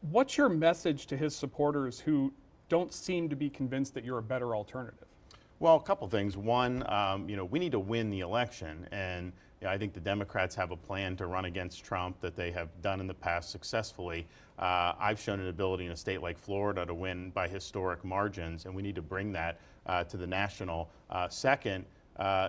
What's your message to his supporters who don't seem to be convinced that you're a better alternative? Well, a couple things. One, we need to win the election, and I think the Democrats have a plan to run against Trump that they have done in the past successfully. I've shown an ability in a state like Florida to win by historic margins, and we need to bring that to the national. Second,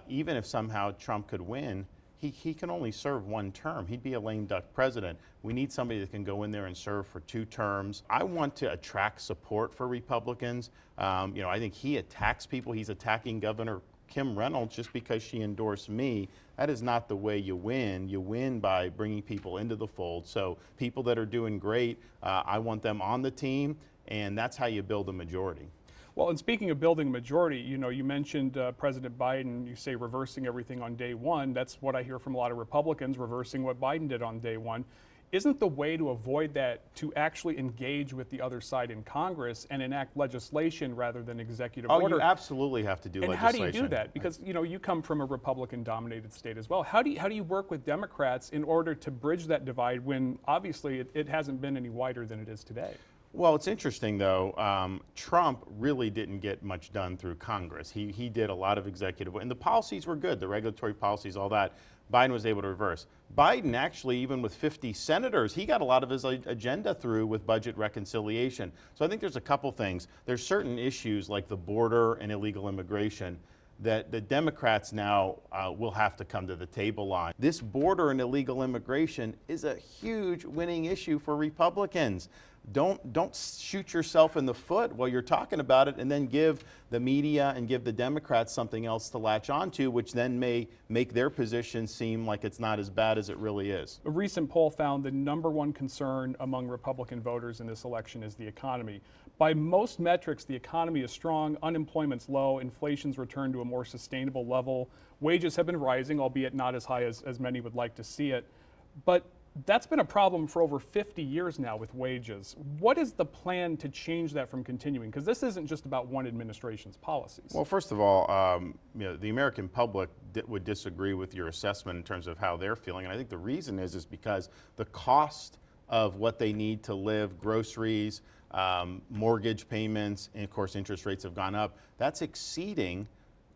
even if somehow Trump could win, he can only serve one term. He'd be a lame duck president. We need somebody that can go in there and serve for 2 terms. I want to attract support for Republicans. I think he attacks people. He's attacking Governor Kim Reynolds just because she endorsed me. That is not the way you win. You win by bringing people into the fold. So people that are doing great, I want them on the team, and that's how you build a majority. Well, and speaking of building a majority, you mentioned President Biden, you say reversing everything on day one. That's what I hear from a lot of Republicans, reversing what Biden did on day one. Isn't the way to avoid that to actually engage with the other side in Congress and enact legislation rather than executive order? You absolutely have to do legislation. And how do you do that? Because you come from a Republican-dominated state as well. How do you work with Democrats in order to bridge that divide when obviously it hasn't been any wider than it is today? Well, it's interesting, though. Trump really didn't get much done through Congress. He did a lot of executive, and the policies were good, the regulatory policies, all that. Biden was able to reverse. Biden actually, even with 50 senators, he got a lot of his agenda through with budget reconciliation. So I think there's a couple things. There's certain issues like the border and illegal immigration that the Democrats now will have to come to the table on. This border and illegal immigration is a huge winning issue for Republicans. Don't shoot yourself in the foot while you're talking about it and then give the media and give the Democrats something else to latch onto, which then may make their position seem like it's not as bad as it really is. A recent poll found the #1 concern among Republican voters in this election is the economy. By most metrics, the economy is strong, unemployment's low, inflation's returned to a more sustainable level, wages have been rising, albeit not as high as many would like to see it. But that's been a problem for over 50 years now with wages. What is the plan to change that from continuing? Because this isn't just about one administration's policies. Well, first of all, the American public would disagree with your assessment in terms of how they're feeling. And I think the reason is because the cost of what they need to live, groceries, mortgage payments, and of course interest rates have gone up. That's exceeding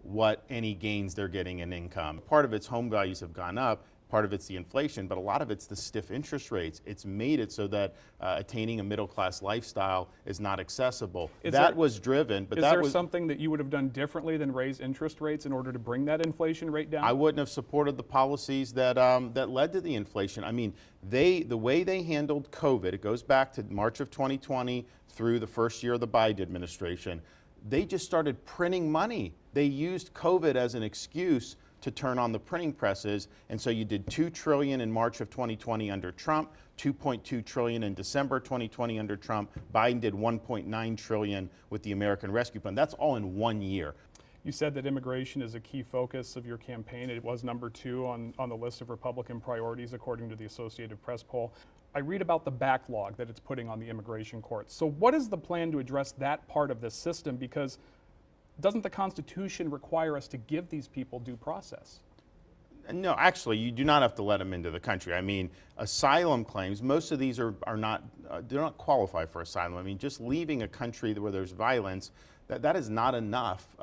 what any gains they're getting in income. Part of it's home values have gone up. Part of it's the inflation, but a lot of it's the stiff interest rates. It's made it so that attaining a middle-class lifestyle is not accessible. That was driven, but that was... Is there something that you would have done differently than raise interest rates in order to bring that inflation rate down? I wouldn't have supported the policies that that led to the inflation. I mean, the way they handled COVID, it goes back to March of 2020 through the first year of the Biden administration. They just started printing money. They used COVID as an excuse to turn on the printing presses, and so you did $2 trillion in March of 2020 under Trump, $2.2 trillion in December 2020 under Trump. Biden did $1.9 trillion with the American Rescue Plan. That's all in 1 year. You said that immigration is a key focus of your campaign. It was #2 on the list of Republican priorities, according to the Associated Press poll. I read about the backlog that it's putting on the immigration courts. So what is the plan to address that part of this system? Because doesn't the Constitution require us to give these people due process? No, actually, you do not have to let them into the country. I mean, asylum claims, most of these are not, they're not qualified for asylum. I mean, just leaving a country where there's violence, that is not enough.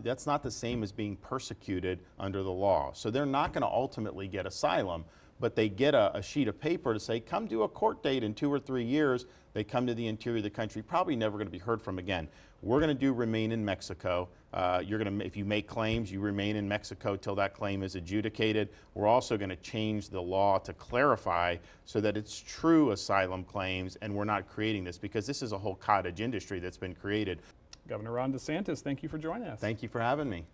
That's not the same as being persecuted under the law. So they're not going to ultimately get asylum, but they get a sheet of paper to say, come do a court date in 2 or 3 years. They come to the interior of the country, probably never going to be heard from again. We're going to do remain in Mexico. If you make claims, you remain in Mexico till that claim is adjudicated. We're also going to change the law to clarify so that it's true asylum claims and we're not creating this, because this is a whole cottage industry that's been created. Governor Ron DeSantis, thank you for joining us. Thank you for having me.